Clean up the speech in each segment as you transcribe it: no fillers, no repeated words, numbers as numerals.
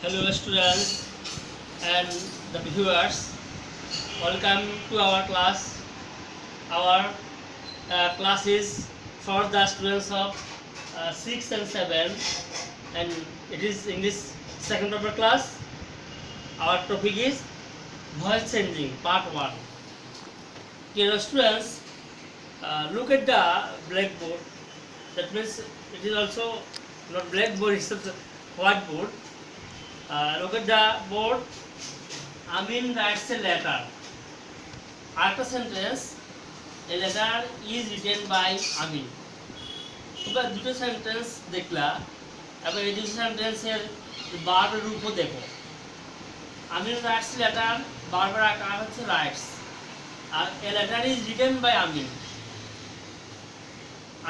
Hello students and the viewers, welcome to our class. Our class is for the students of 6 and 7, and it is English second paper class. Our topic is voice changing part 1. Dear students, look at the blackboard. That means it is also not blackboard, it's a whiteboard. Look at the board. Amin writes a letter. After sentence, a letter is written by Amin. তোমরা দুটো sentence দেখলা, এবার এই দুটো সেন্টেন্সের বারবার রূপও দেখো। আমিন rights letter, বারবার আকার হচ্ছে রাইটস, আর a letter is written by Amin.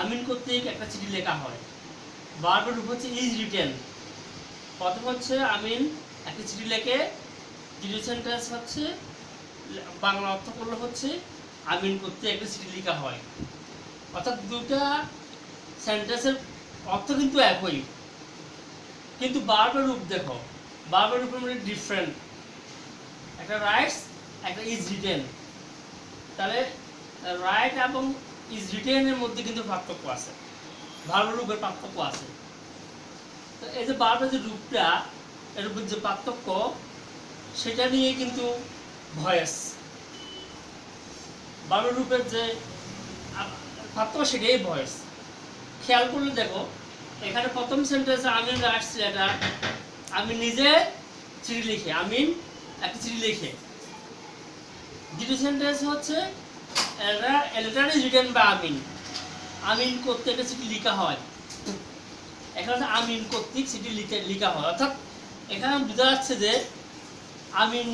Amin কর্তৃক একটা চিঠি লেখা হয়, বারবার রূপ হচ্ছে ইজ রিটেন। প্রথম হচ্ছে আমিন একটা চিঠি লেখে, দ্বিতীয় সেন্টেন্স হচ্ছে বাংলা অর্থ করলে হচ্ছে আমিন করতে একটা চিঠি লেখা হয়। অর্থাৎ দুটা সেন্টেন্সের অর্থ কিন্তু একই, কিন্তু বারবার রূপ দেখো, বারবার রূপের মধ্যে ডিফারেন্ট। একটা রাইটস, একটা ইজ রিটেন। তাহলে রাইট এবং ইজ রিটেনের মধ্যে কিন্তু পার্থক্য আছে, বারবার রূপের পার্থক্য আছে। তো এই যে বারবার যে রূপটা, এর উপর যে পার্থক্য, সেটা নিয়ে কিন্তু ভয়েস। বারবার রূপের যে পার্থক্য সেটাই ভয়েস। খেয়াল করলে দেখো, এখানে প্রথম সেন্টেন্সে আমিন রাইটস লেটার, আমি নিজে চিঠি লিখে, আমিন একটা চিঠি লিখে। দ্বিতীয় সেন্টেন্স হচ্ছে letter is written by Amin, Amin করতে একটা চিঠি লেখা হয়। এখানে আমিন কর্তৃক চিঠি লেখা হয়, অর্থাৎ এখানে বোঝা যাচ্ছে যে আমিন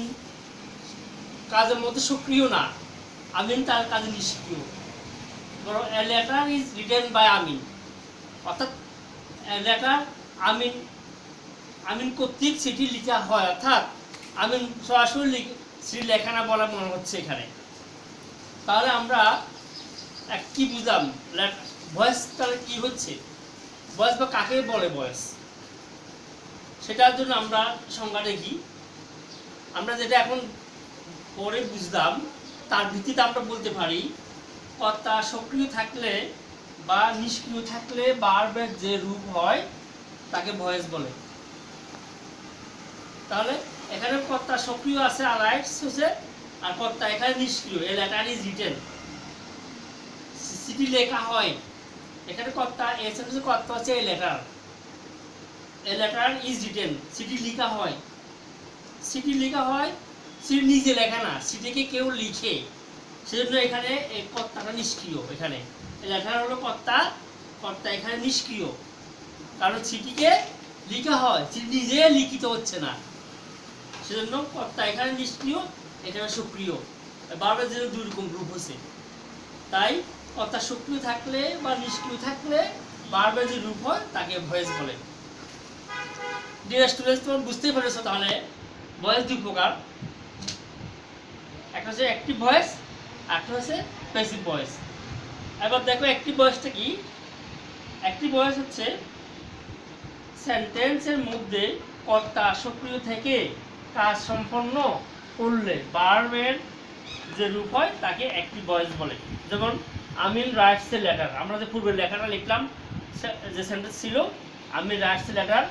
কাজের মধ্যে সক্রিয় না, আমিন তার কাজে নিষ্ক্রিয়। বরং a letter is written by Amin, অর্থাৎ লেটার আমিন আমিন কর্তৃক চিঠি লেখা হয়, অর্থাৎ আমিন সরাসরি চিঠি লেখা না বলা মনে হচ্ছে এখানে। তাহলে আমরা কি বুঝলাম, ভয়েস তাহলে কি হচ্ছে, ভয়েস বা কাকে বলে ভয়েস, সেটার জন্য আমরা সংজ্ঞা দেখি। আমরা যেটা এখন পরে বুঝলাম, তার ভিত্তিতে আমরা বলতে পারি কর্তা সক্রিয় থাকলে বা নিষ্ক্রিয় থাকলে বারবার যে রূপ হয় তাকে ভয়েস বলে। তাহলে এখানে কর্তা সক্রিয় আছে, আর রাইটস হচ্ছে, আর কর্তা এখানে নিষ্ক্রিয়। এ লেটার ইজ রিটেন, চিঠি লেখা হয়। এখানে কর্তা, এ সেন্টেন্সে কর্তা হচ্ছে a letter, A letter is written, চিঠি লেখা হয়। চিঠি লেখা হয়, চিঠি নিজে লেখা না, চিঠিকে কেউ লিখে, সেজন্য এখানে এই কর্তাটা নিষ্ক্রিয়। এখানে লেটার হলো কর্তা, কর্তা এখানে নিষ্ক্রিয়, কারণ চিঠিকে লেখা হয়, চিঠি নিজে লিখিত হচ্ছে না, সেজন্য কর্তা এখানে নিষ্ক্রিয়, এখানে সক্রিয়। বারবার যেন দুই রকম রূপ হচ্ছে, তাই কর্তা সক্রিয় থাকলে বা নিষ্ক্রিয় থাকলে বারবার যে রূপ হয় তাকে ভয়েস বলে। ডিয়ার স্টুডেন্টস, তোমরা বুঝতেই পেরেছো তাহলে ভয়েস দুই প্রকার, একটা হচ্ছে অ্যাক্টিভ ভয়েস, একটা হচ্ছে প্যাসিভ ভয়েস। এবার দেখো অ্যাক্টিভ ভয়েসটা কি। অ্যাক্টিভ ভয়েস হচ্ছে সেন্টেন্সের মধ্যে কর্তা সক্রিয় থেকে কাজ সম্পন্ন করলে ভার্বের যে রূপ হয় তাকে অ্যাক্টিভ ভয়েস বলে। যেমন আমিন রাইটস এ লেটার, আমরা যে পূর্বের লেখাটা লিখলাম, যে সেন্টেন্স ছিল আমিন রাইটস এ লেটার,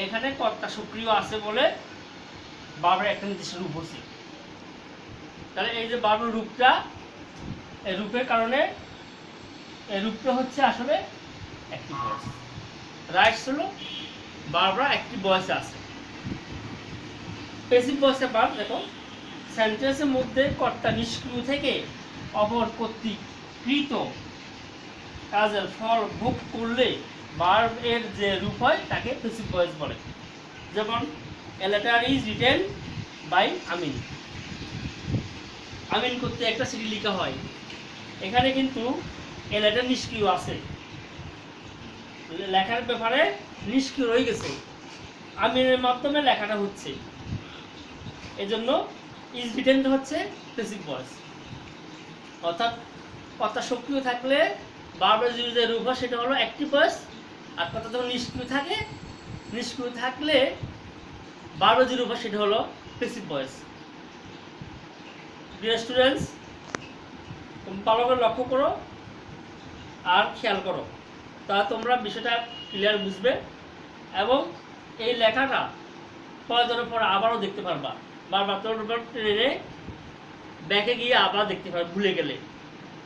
এখানে কর্তা সক্রিয় আছে বলে ভার্বের একটা নির্দিষ্ট রূপ হচ্ছে। তাহলে এই যে ভার্বের রূপটা, এই রূপের কারণে এই রূপটা হচ্ছে আসলে অ্যাক্টিভ ভয়েস। রাইটস হলো বারবার অ্যাক্টিভ ভয়েস আছে। প্যাসিভ ভয়েসে বার দেখো, সেন্টেন্সের মধ্যে কর্তা নিষ্ক্রিয় থেকে অপর কর্তৃক কৃত কাজের ফল ভোগ করলে ভার্ব এর যে রূপ হয় তাকে প্যাসিভ ভয়েস বলে। যেমন a letter is written by Amin, Amin করতে একটা চিঠি লেখা হয়। এখানে কিন্তু এ লেটার নিষ্ক্রিয় আছে, লেখার ব্যাপারে নিষ্ক্রিয় রয়ে গেছে, আমিনের মাধ্যমে লেখাটা হচ্ছে, এজন্য ইজ রিটেন হচ্ছে প্যাসিভ ভয়েস। অর্থাৎ কর্তা সক্রিয় থাকলে ভার্বের যে রূপ হয় সেটা হলো অ্যাক্টিভ ভয়েস, আর কর্তা যখন নিষ্ক্রিয় থাকে, নিষ্ক্রিয় থাকলে বারবার যে রূপ সেটা হলো প্যাসিভ ভয়েস। ডিয়ার স্টুডেন্টস, তুমি ভালো করে লক্ষ্য করো আর খেয়াল করো, তা তোমরা বিষয়টা ক্লিয়ার বুঝবে এবং এই লেখাটা প্রয়োজনের পর আবারও দেখতে পারবা। বারবার তোমরা ট্রেনে ব্যাকে গিয়ে আবার দেখতে পারবে, ভুলে গেলে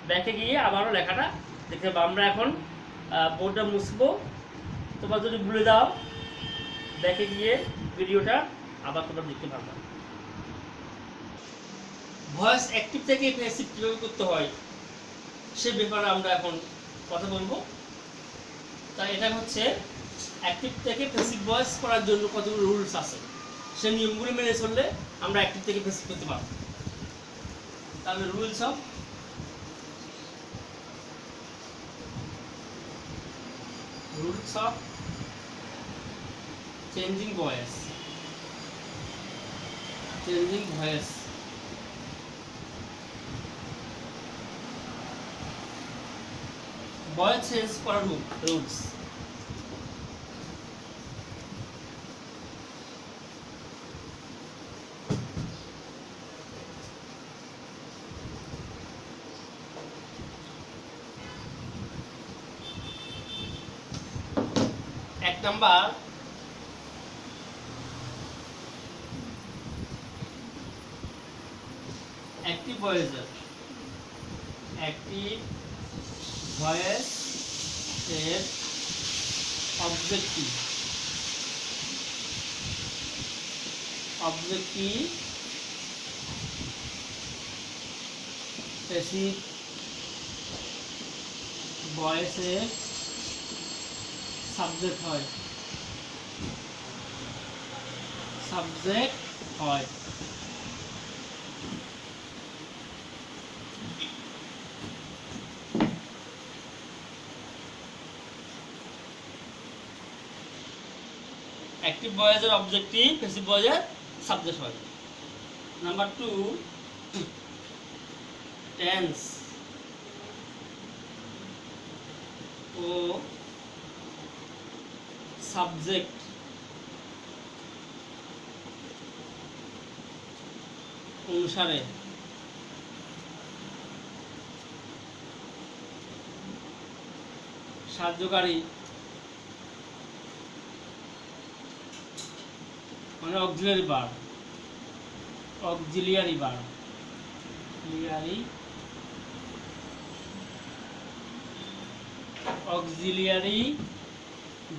ব্যাকে গিয়ে আবারও লেখাটা দেখতে পাবো। আমরা এখন বোর্ডটা মুছবো, তোমরা যদি ভুলে যাও ব্যাকে গিয়ে ভিডিওটা আবার তোমরা দেখতে পারবা। ভয়েস অ্যাক্টিভ থেকে প্যাসিভ কীভাবে করতে হয় সে ব্যাপারে আমরা এখন কথা বলবো। তাই এটা হচ্ছে অ্যাক্টিভ থেকে প্যাসিভ ভয়েস করার জন্য কতগুলো রুলস আছে, সেই নিয়মগুলো মেনে চললে আমরা অ্যাক্টিভ থেকে প্যাসিভ করতে পারবো। তাহলে rules of changing voice. Voice change করার রুলস। এক নাম্বার, অ্যাক্টিভ ভয়েস এর অবজেক্টিভ প্যাসিভ ভয়েসের সাবজেক্ট হয়। অ্যাক্টিভ ভয়েসের অবজেক্টিভ, প্যাসিভ ভয়েসের সাবজেক্ট হয়। নাম্বার 2, টেন্স ও সাবজেক্ট অনুসারে সাহায্যকারী মানে অক্সিলিয়ারি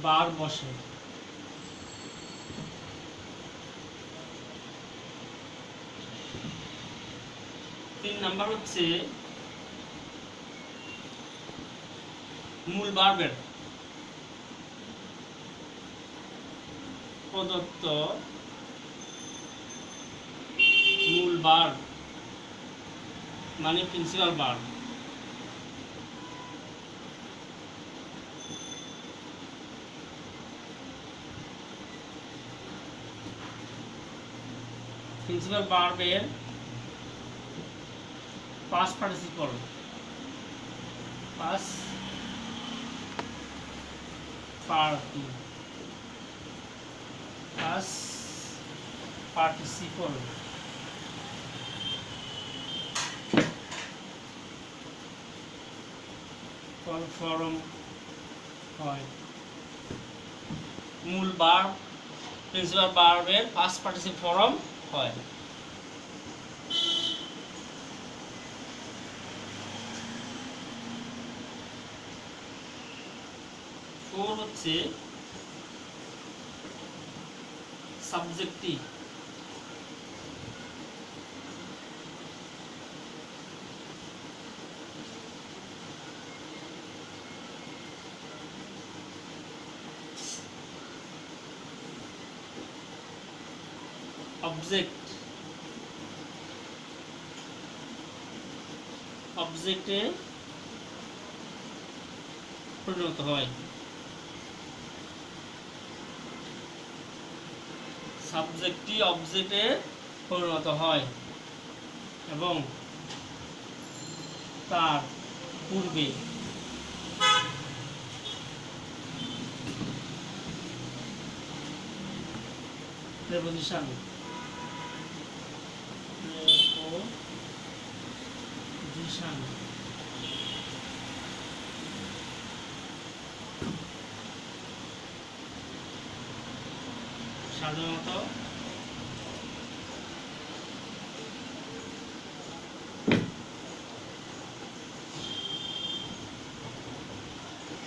ভার্ব বসে। 3 নাম্বার হচ্ছে মূল ভার্বের প্রদত্ত মূল ভার্ব মানে প্রিন্সিপাল ভার্ব। প্রিন্সিপাল ভার্বের past participle ফর্ম হয়। মূল ভার্ব প্রিন্সিপাল ভার্বের পাস্ট পার্টিসিপল ফর্ম হয়। হচ্ছে সাবজেক্টিভ অবজেক্টে পরিণত হয়। সাবজেক্টটি অবজেক্টে পরিণত হয় এবং তার পূর্বে প্রেপোজিশন সাধারণত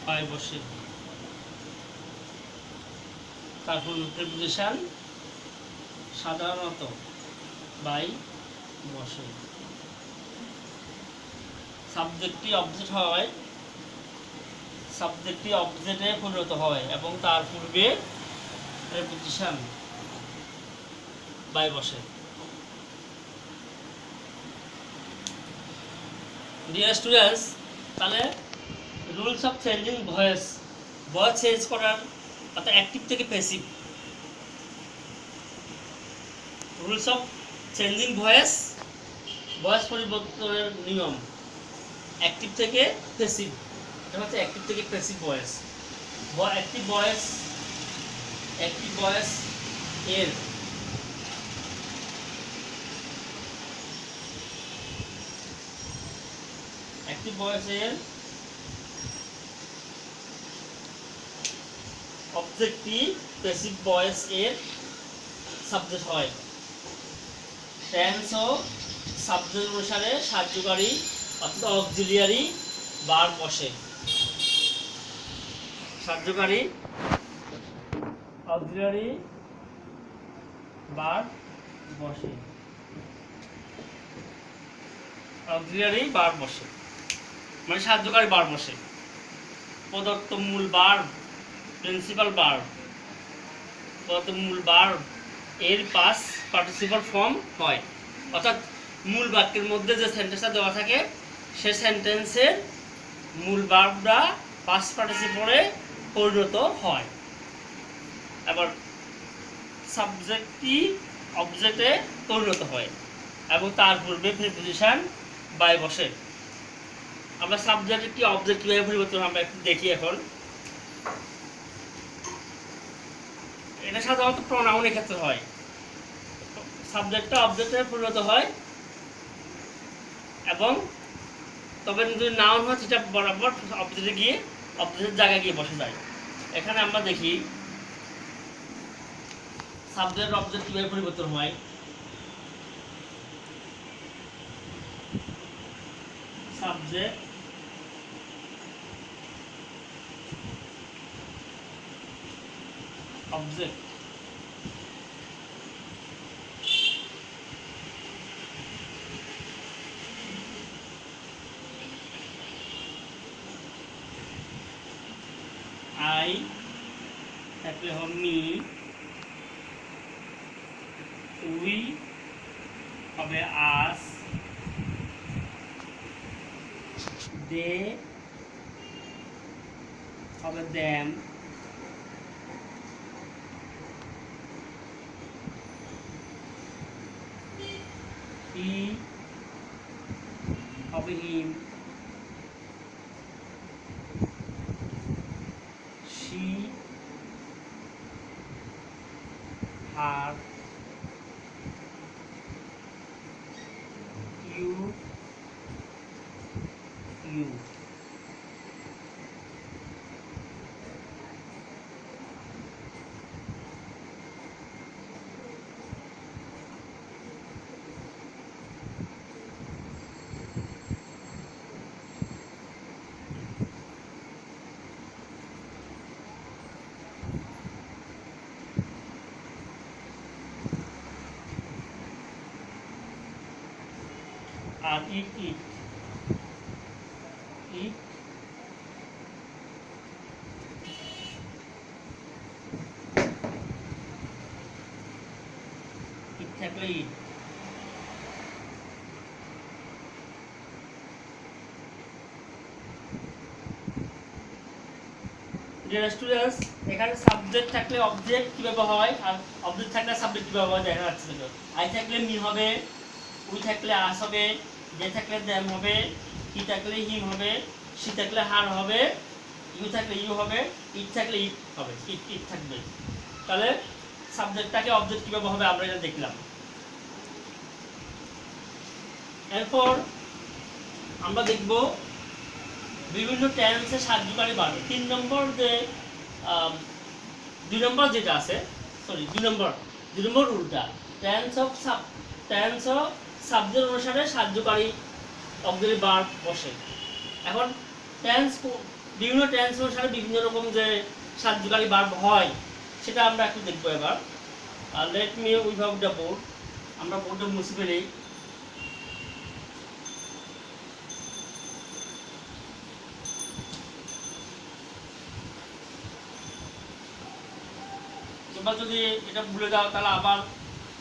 বাই বসে। তারপর প্রিপোজিশন সাধারণত বাই বসে। সাবজেক্টটি অবজেক্ট হয়, সাবজেক্টটি অবজেক্টে পরিণত হয় এবং তার পূর্বে প্রিপোজিশন বাই বসে। ডিয়ার স্টুডেন্টস, তাহলে rules of changing voice, voice change করার অর্থাৎ অ্যাক্টিভ থেকে passive. Rules of changing voice, voice পরিবর্তনের নিয়ম অ্যাক্টিভ থেকে প্যাসিভ। এটা হচ্ছে অ্যাক্টিভ থেকে passive voice. Active voice, active voice এর অ্যাক্টিভ ভয়েসের অবজেক্টটি প্যাসিভ ভয়েস এর সাবজেক্ট হয়। টেন্স ও সাবজেক্ট অনুসারে সাহায্যকারী অর্থাৎ অক্সিলিয়ারি ভার্ব বসে। সাহায্যকারী অক্সিলিয়ারি ভার্ব বসে। অক্সিলিয়ারি ভার্ব বসে মানে সাহায্যকারী ভার্ব বসে। প্রদত্ত মূল ভার্ব, প্রিন্সিপাল ভার্ব, প্রদত্ত মূল ভার্ব এর পাস্ট পার্টিসিপল ফর্ম হয়। অর্থাৎ মূল বাক্যের মধ্যে যে সেন্টেন্সটা দেওয়া থাকে সে সেন্টেন্সের মূল ভার্বটা পাস্ট পার্টিসিপলে পরিণত হয়। আবার সাবজেক্টটি অবজেক্টে পরিণত হয় এবং তার পূর্বে প্রিপোজিশন বাই বসে। আমরা সাবজেক্টের কি অবজেক্ট কিভাবে পরিবর্তন আমরা একটু দেখি এখন। এটা সাধারণত প্রোনাউনের ক্ষেত্রে হয়। সাবজেক্টটা অবজেক্টে পরিণত হয় এবং তবে যদি নাউন হয় সেটা বরাবর অবজেক্টে গিয়ে অবজেক্টের জায়গায় গিয়ে বসে যায়। এখানে আমরা দেখি সাবজেক্ট অবজেক্ট কিভাবে পরিবর্তন হয়। সাবজেক্ট অবজেক্ট আই থাকলে হবে মি, উই হবে আস, দে হবে দেম, হি হবে him, she, her, you, you. আর eat, eat, eat, eat থাকলে eat। ডিয়ার স্টুডেন্টস, এখানে সাবজেক্ট থাকলে অবজেক্ট কিভাবে হয় আর অবজেক্ট থাকলে সাবজেক্ট কিভাবে হয় দেখা যাচ্ছে। আই থাকলে মি হবে, উই থাকলে আস হবে, দে থাকলে দেম হবে, হি থাকলে হিম হবে, সি থাকলে হার হবে, ইউ থাকলে ইউ হবে, ইট থাকলে ইট হবে, ইট ইট থাকবে। তাহলে সাবজেক্টটাকে অবজেক্ট কিভাবে হবে আমরা এটা দেখলাম। এরপর আমরা দেখব বিভিন্ন টেন্সের সাহায্যকারী ভার্ব। 3 নম্বর যে 2 নম্বর যেটা আছে, সরি 2 নম্বর রুলটা টেন্স অফ সাবজেক্ট অনুসারে সাহায্যকারী অক্সিলারি ভার্ব বসে। এখন বিভিন্ন টেন্স অনুসারে বিভিন্ন রকম যে সাহায্যকারী ভার্ব হয় সেটা আমরা একটু দেখবো এবার। লেট মি উইভাউট দ্য বোর্ড, আমরা বোর্ডটা মুছে ফেলি। তোমরা যদি এটা ভুলে যাও তাহলে আবার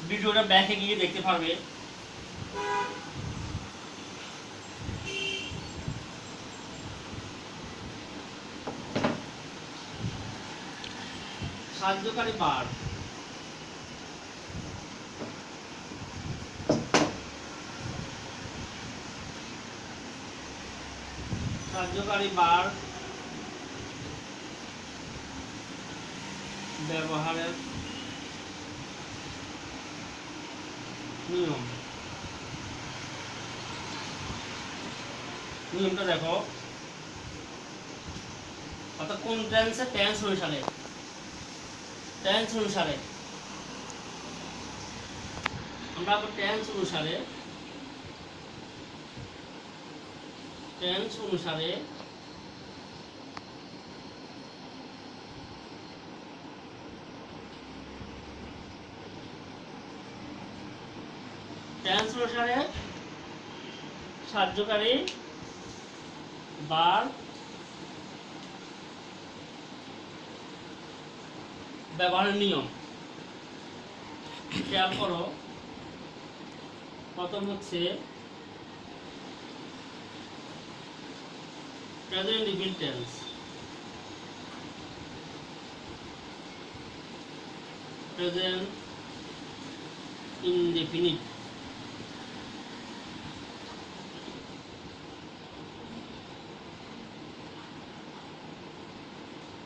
ভিডিওটা ব্যাকে গিয়ে দেখতে পারবে। সাহায্যকারী ভার্ব, সাহায্যকারী ভার্ব ব্যবহারের নিয়মটা দেখো, অর্থাৎ কোন টেন্সে টেন্স অনুসারে আমরা টেন্স অনুসারে সাহায্যকারী ভার্ব ব্যবহারের নিয়ম খেয়াল করো। প্রথম হচ্ছে present indefinite tense, present indefinite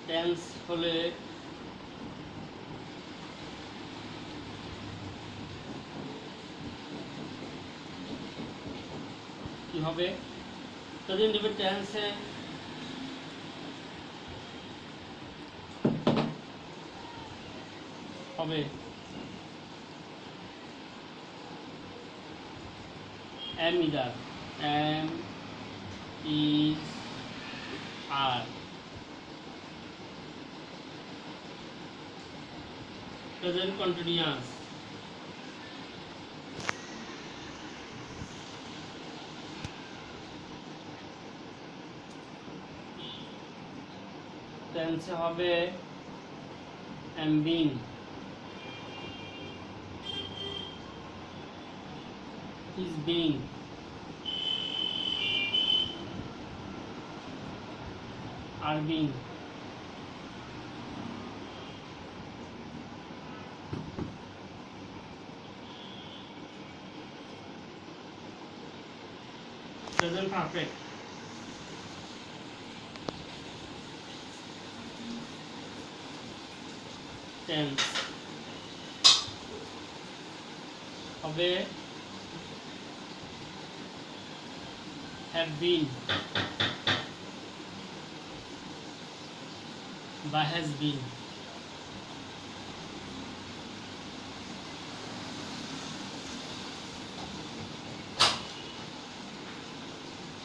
tense হলে কি হবে? প্রেজেন্ট ইনডিফিনিট টেন্সে হবে am either, am is are, present continuous, tense হবে am been, is being, are being, present perfect, tense হবে have been বা has been,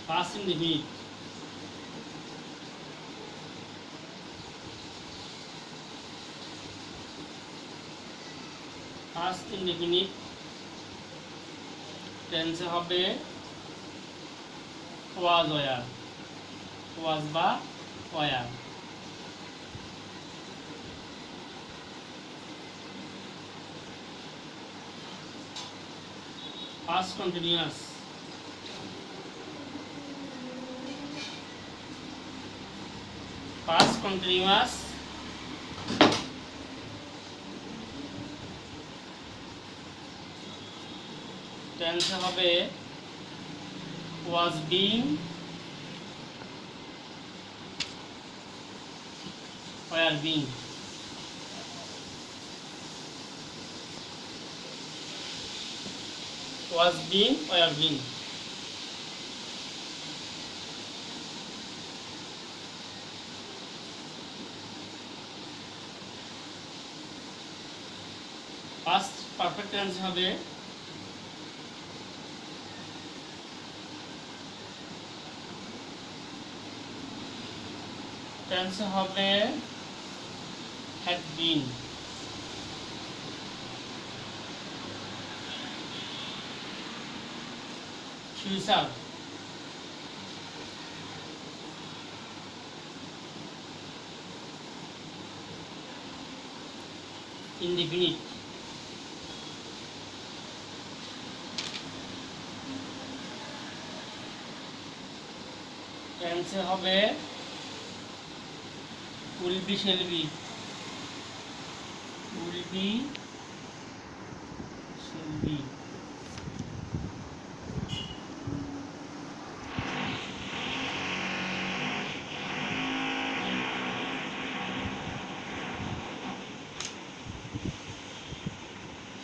past indefinite, past indefinite tense হবে was were, was বা were, past continuous, past continuous tense হবে was being, were being, was being, were being. Past perfect tense হবে tense হবে had been. Future indefinite. tense হবে will be, shall be. will be, shall be.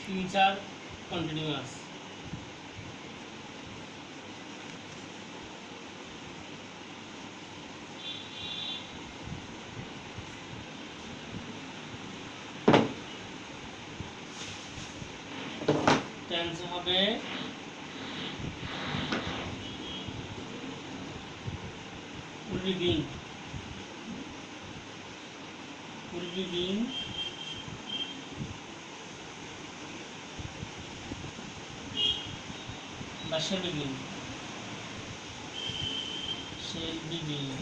future continuous. tense হবে will be being, will be being, বা shall be being, shall be being.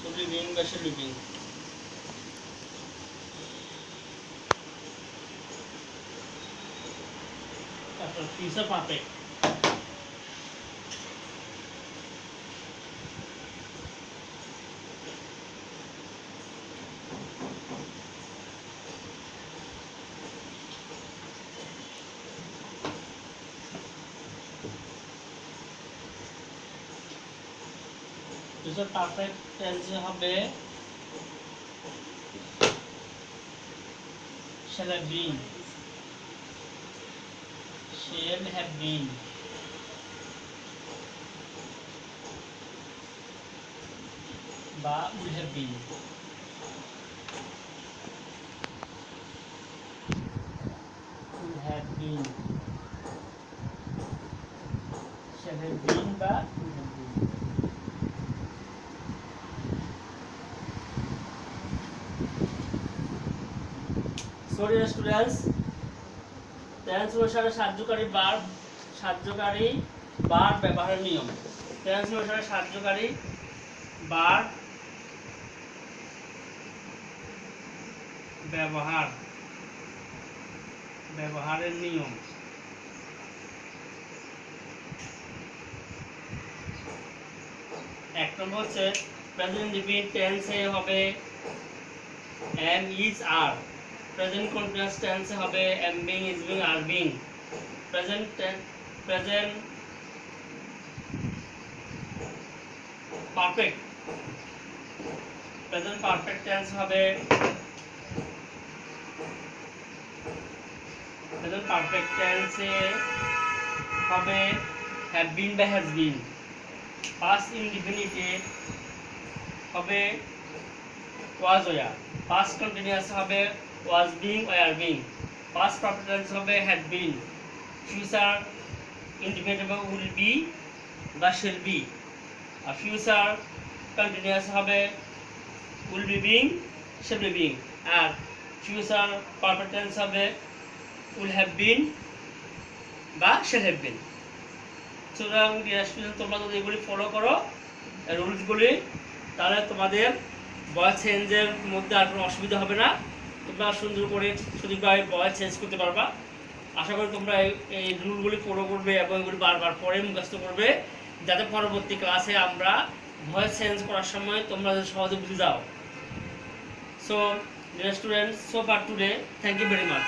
will be being বা shall be being. তারপর future perfect. future perfect tense হবে shall have been, shall have been. বা will have been. will have been, shall have been বা will have been. Sorry students, tense অনুসারে সাহায্যকারী verb ব্যবহারের নিয়ম। Tense অনুসারে সাহায্যকারী ভার্ব ব্যবহারের নিয়ম। এক নম্বর হচ্ছে প্রেজেন্ট ইনডিফিনিট টেন্সে হবে am, is, are. Present continuous টেন্সে হবে am being, is being, are being. Present perfect tense হবে have been বা has been. পাস্ট ইনডিফিনিটে হবে was, were. পাস্ট কন্টিনিউয়াস হবে was being, were being. Past perfect tense হবে had been. ফিউচার ইনডিফিনিট হবে will be বা shall be. আর future continuous হবে will be being, shall be being. আর ফিউচার পারফেক্ট টেন্স হবে will have been বা shall have been. সুতরাং তোমরা যদি এগুলি ফলো করো রুলসগুলি, তাহলে তোমাদের ভয়েস চেঞ্জের মধ্যে আর কোনো অসুবিধা হবে না। তোমরা সুন্দর করে সঠিকভাবে ভয়েস চেঞ্জ করতে পারবা। আশা করি তোমরা এই রুলগুলি ফলো করবে এবং এগুলি বারবার পরে মুখস্থ করবে, যাতে পরবর্তী ক্লাসে আমরা ভয়েস চেঞ্জ করার সময় তোমরা সহজে বুঝে যাও। So dear students, so far today, thank you very much.